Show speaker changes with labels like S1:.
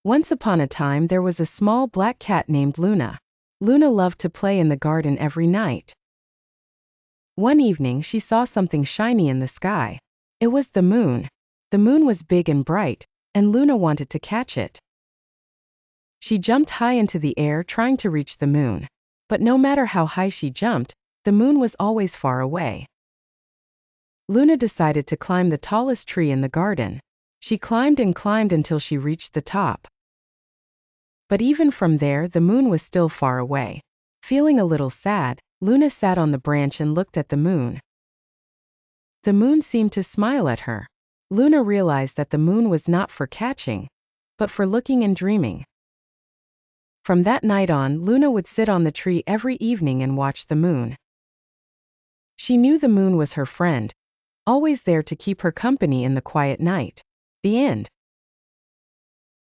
S1: Once upon a time there was a small black cat named Luna. Luna loved to play in the garden every night. One evening she saw something shiny in the sky. It was the moon. The moon was big and bright, and Luna wanted to catch it. She jumped high into the air trying to reach the moon. But no matter how high she jumped, the moon was always far away. Luna decided to climb the tallest tree in the garden. She climbed and climbed until she reached the top. But even from there, the moon was still far away. Feeling a little sad, Luna sat on the branch and looked at the moon. The moon seemed to smile at her. Luna realized that the moon was not for catching, but for looking and dreaming. From that night on, Luna would sit on the tree every evening and watch the moon. She knew the moon was her friend, always there to keep her company in the quiet night. The end.